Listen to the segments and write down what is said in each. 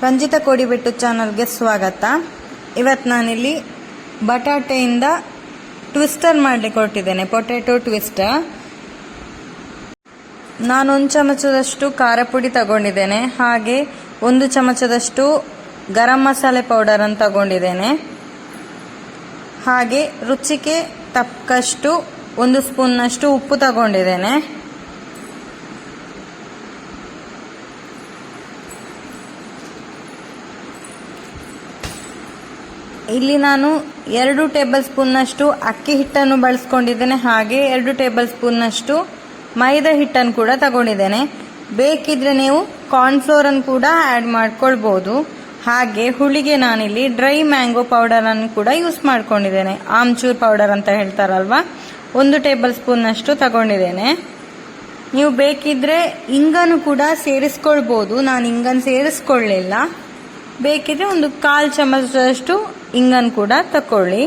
ರಂಜಿತಾ ಕೋಡಿಬೆಟ್ಟು ಚಾನಲ್ಗೆ ಸ್ವಾಗತ. ಇವತ್ತು ನಾನಿಲ್ಲಿ ಬಟಾಟೆಯಿಂದ ಟ್ವಿಸ್ಟರ್ ಮಾಡಲಿಕ್ಕೆ ಹೊರಟಿದ್ದೇನೆ, ಪೊಟ್ಯಾಟೊ ಟ್ವಿಸ್ಟರ್. ನಾನು 1 ಚಮಚದಷ್ಟು ಖಾರ ಪುಡಿ ತಗೊಂಡಿದ್ದೇನೆ, ಹಾಗೆ 1 ಚಮಚದಷ್ಟು ಗರಂ ಮಸಾಲೆ ಪೌಡರ್ ಅನ್ನು ತಗೊಂಡಿದ್ದೇನೆ, ಹಾಗೆ ರುಚಿಗೆ ತಕ್ಕಷ್ಟು 1 ಸ್ಪೂನ್ನಷ್ಟು ಉಪ್ಪು ತಗೊಂಡಿದ್ದೇನೆ. ಇಲ್ಲಿ ನಾನು 2 ಟೇಬಲ್ ಸ್ಪೂನ್ನಷ್ಟು ಅಕ್ಕಿ ಹಿಟ್ಟನ್ನು ಬಳಸ್ಕೊಂಡಿದ್ದೇನೆ, ಹಾಗೆ 2 ಟೇಬಲ್ ಸ್ಪೂನ್ನಷ್ಟು ಮೈದಾ ಹಿಟ್ಟನ್ನು ಕೂಡ ತಗೊಂಡಿದ್ದೇನೆ. ಬೇಕಿದ್ರೆ ನೀವು ಕಾರ್ನ್ಫ್ಲೋರ್ ಅನ್ನು ಕೂಡ ಆ್ಯಡ್ ಮಾಡ್ಕೊಳ್ಬೋದು. ಹಾಗೆ ಹುಳಿಗೆ ನಾನಿಲ್ಲಿ ಡ್ರೈ ಮ್ಯಾಂಗೋ ಪೌಡರ್ ಅನ್ನು ಕೂಡ ಯೂಸ್ ಮಾಡ್ಕೊಂಡಿದ್ದೇನೆ, ಆಮ್ಚೂರ್ ಪೌಡರ್ ಅಂತ ಹೇಳ್ತಾರಲ್ವಾ, 1 ಟೇಬಲ್ ಸ್ಪೂನ್ನಷ್ಟು ತಗೊಂಡಿದ್ದೇನೆ. ನೀವು ಬೇಕಿದ್ರೆ ಇಂಗನ್ನು ಕೂಡ ಸೇರಿಸ್ಕೊಳ್ಬೋದು, ನಾನು ಇಂಗನ್ನು ಸೇರಿಸ್ಕೊಳ್ಳಿಲ್ಲ. ಬೇಕಿದ್ರೆ 1/4 ಚಮಚದಷ್ಟು ಇಂಗನ್ನು ಕೂಡ ತಕೊಳ್ಳಿ.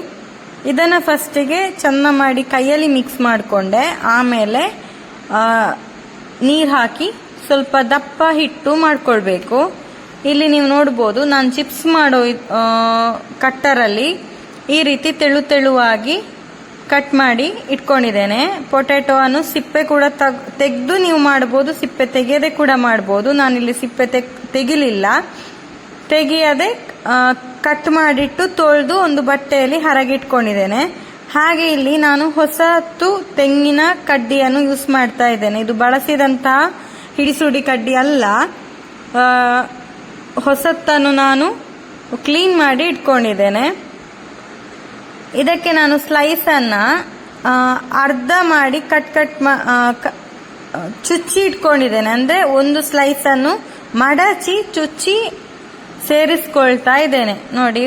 ಇದನ್ನು ಫಸ್ಟಿಗೆ ಚೆಂದ ಮಾಡಿ ಕೈಯಲ್ಲಿ ಮಿಕ್ಸ್ ಮಾಡಿಕೊಂಡೆ, ಆಮೇಲೆ ನೀರು ಹಾಕಿ ಸ್ವಲ್ಪ ದಪ್ಪ ಹಿಟ್ಟು ಮಾಡ್ಕೊಳ್ಬೇಕು. ಇಲ್ಲಿ ನೀವು ನೋಡ್ಬೋದು, ನಾನು ಚಿಪ್ಸ್ ಮಾಡೋ ಕಟ್ಟರಲ್ಲಿ ಈ ರೀತಿ ತೆಳುವಾಗಿ ಕಟ್ ಮಾಡಿ ಇಟ್ಕೊಂಡಿದ್ದೇನೆ. ಪೊಟ್ಯಾಟೊವನ್ನು ಸಿಪ್ಪೆ ಕೂಡ ತೆಗೆದು ನೀವು ಮಾಡ್ಬೋದು, ಸಿಪ್ಪೆ ತೆಗೆಯದೆ ಕೂಡ ಮಾಡ್ಬೋದು. ನಾನಿಲ್ಲಿ ಸಿಪ್ಪೆ ತೆಗಿಲಿಲ್ಲ, ತೆಗೆಯದೆ ಕಟ್ ಮಾಡಿಟ್ಟು ತೊಳೆದು ಒಂದು ಬಟ್ಟೆಯಲ್ಲಿ ಹರಗಿಟ್ಕೊಂಡಿದ್ದೇನೆ. ಹಾಗೆ ಇಲ್ಲಿ ನಾನು ಹೊಸತು ತೆಂಗಿನ ಕಡ್ಡಿಯನ್ನು ಯೂಸ್ ಮಾಡ್ತಾ ಇದ್ದೇನೆ. ಇದು ಬಳಸಿದಂತಹ ಹಿಡಿಸುಡಿ ಕಡ್ಡಿ ಅಲ್ಲ, ಹೊಸತನ್ನು ನಾನು ಕ್ಲೀನ್ ಮಾಡಿ ಇಟ್ಕೊಂಡಿದ್ದೇನೆ. ಇದಕ್ಕೆ ನಾನು ಸ್ಲೈಸನ್ನು ಅರ್ಧ ಮಾಡಿ ಚುಚ್ಚಿ ಇಟ್ಕೊಂಡಿದ್ದೇನೆ. ಅಂದರೆ 1 ಸ್ಲೈಸನ್ನು ಮಡಚಿ ಚುಚ್ಚಿ ಸೇರಿಸ್ಕೊಳ್ತಾ ಇದ್ದೇನೆ. ನೋಡಿ,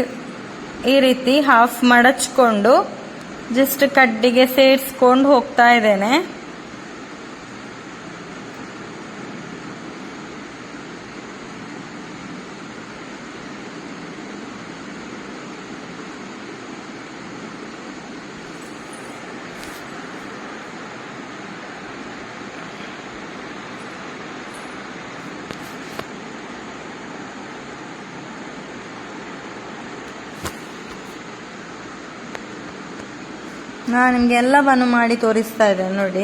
ಈ ರೀತಿ ಹಾಫ್ ಮಡಚ್ಕೊಂಡು ಜಸ್ಟ್ ಕಡ್ಡಿಗೆ ಸೇರಿಸ್ಕೊಂಡು ಹೋಗ್ತಾ ಇದ್ದೇನೆ. ನಾನು ನಿಮಗೆ ಎಲ್ಲವನ್ನು ಮಾಡಿ ತೋರಿಸ್ತಾ ಇದ್ದೇನೆ. ನೋಡಿ,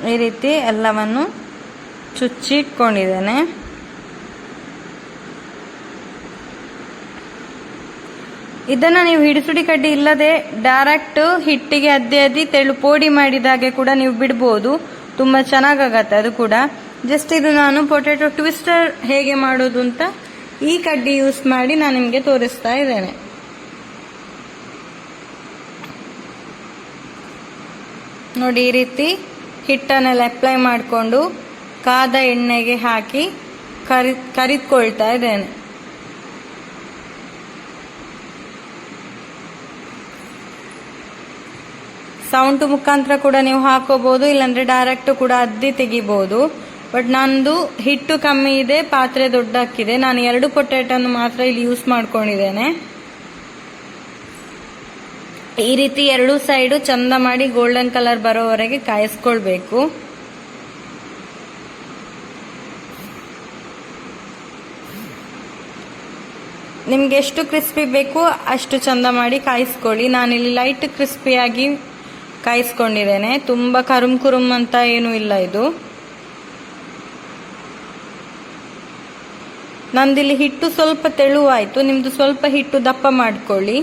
ಈ ರೀತಿ ಎಲ್ಲವನ್ನು ಚುಚ್ಚಿ ಇಟ್ಕೊಂಡಿದ್ದೇನೆ. ಇದನ್ನು ನೀವು ಹಿಡಿಸುಡಿ ಕಡ್ಡಿ ಇಲ್ಲದೆ ಡೈರೆಕ್ಟ್ ಹಿಟ್ಟಿಗೆ ಅದ್ದಿ ತೆಳು ಪೋಡಿ ಮಾಡಿದಾಗೆ ಕೂಡ ನೀವು ಬಿಡ್ಬೋದು, ತುಂಬ ಚೆನ್ನಾಗಾಗತ್ತೆ ಅದು ಕೂಡ. ಜಸ್ಟ್ ಇದು ನಾನು ಪೊಟ್ಯಾಟೊ ಟ್ವಿಸ್ಟರ್ ಹೇಗೆ ಮಾಡೋದು ಅಂತ ಈ ಕಡ್ಡಿ ಯೂಸ್ ಮಾಡಿ ನಾನು ನಿಮಗೆ ತೋರಿಸ್ತಾ ಇದ್ದೇನೆ. ನೋಡಿ, ಈ ರೀತಿ ಹಿಟ್ಟನ್ನೆಲ್ಲ ಅಪ್ಲೈ ಮಾಡಿಕೊಂಡು ಕಾದ ಎಣ್ಣೆಗೆ ಹಾಕಿ ಕರಿದ್ಕೊಳ್ತಾ ಇದ್ದೇನೆ. ಸೌಂಟು ಮುಖಾಂತರ ಕೂಡ ನೀವು ಹಾಕೋಬಹುದು, ಇಲ್ಲಾಂದ್ರೆ ಡೈರೆಕ್ಟ್ ಕೂಡ ಅದ್ದಿ ತೆಗಿಬಹುದು. ಬಟ್ ನಂದು ಹಿಟ್ಟು ಕಮ್ಮಿ ಇದೆ, ಪಾತ್ರೆ ದೊಡ್ಡಕ್ಕಿದೆ. ನಾನು 2 ಪೊಟ್ಯಾಟೊನ್ನು ಮಾತ್ರ ಇಲ್ಲಿ ಯೂಸ್ ಮಾಡ್ಕೊಂಡಿದ್ದೇನೆ. ಈ ರೀತಿ 2 ಸೈಡು ಚಂದ ಮಾಡಿ ಗೋಲ್ಡನ್ ಕಲರ್ ಬರೋವರೆಗೆ ಕಾಯಿಸ್ಕೊಳ್ಬೇಕು. ನಿಮ್ಗೆ ಎಷ್ಟು ಕ್ರಿಸ್ಪಿ ಬೇಕು ಅಷ್ಟು ಚಂದ ಮಾಡಿ ಕಾಯಿಸ್ಕೊಳ್ಳಿ. ನಾನಿಲ್ಲಿ ಲೈಟ್ ಕ್ರಿಸ್ಪಿಯಾಗಿ ಕಾಯಿಸ್ಕೊಂಡಿದ್ದೇನೆ, ತುಂಬ ಕುರುಮ್ ಅಂತ ಏನೂ ಇಲ್ಲ. ಇದು ನಂದಿಲ್ಲಿ ಹಿಟ್ಟು ಸ್ವಲ್ಪ ತೆಳುವಾಯಿತು, ನಿಮ್ದು ಸ್ವಲ್ಪ ಹಿಟ್ಟು ದಪ್ಪ ಮಾಡ್ಕೊಳ್ಳಿ.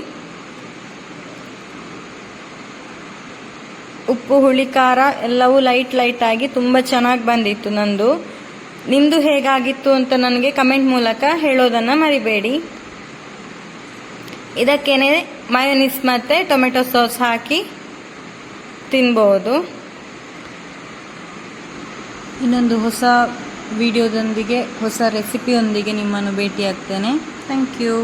ಉಪ್ಪು, ಹುಳಿ, ಖಾರ ಎಲ್ಲವೂ ಲೈಟ್ ಆಗಿ ತುಂಬ ಚೆನ್ನಾಗಿ ಬಂದಿತ್ತು ನಂದು. ನಿಮ್ಮದು ಹೇಗಾಗಿತ್ತು ಅಂತ ನನಗೆ ಕಮೆಂಟ್ ಮೂಲಕ ಹೇಳೋದನ್ನು ಮರಿಬೇಡಿ. ಇದಕ್ಕೇನೆ ಮಯೋನೀಸ್ ಮತ್ತು ಟೊಮೆಟೊ ಸಾಸ್ ಹಾಕಿ ತಿನ್ಬೋದು. ಇನ್ನೊಂದು ಹೊಸ ವಿಡಿಯೋದೊಂದಿಗೆ, ಹೊಸ ರೆಸಿಪಿಯೊಂದಿಗೆ ನಿಮ್ಮನ್ನು ಭೇಟಿಯಾಗ್ತೇನೆ. Thank you.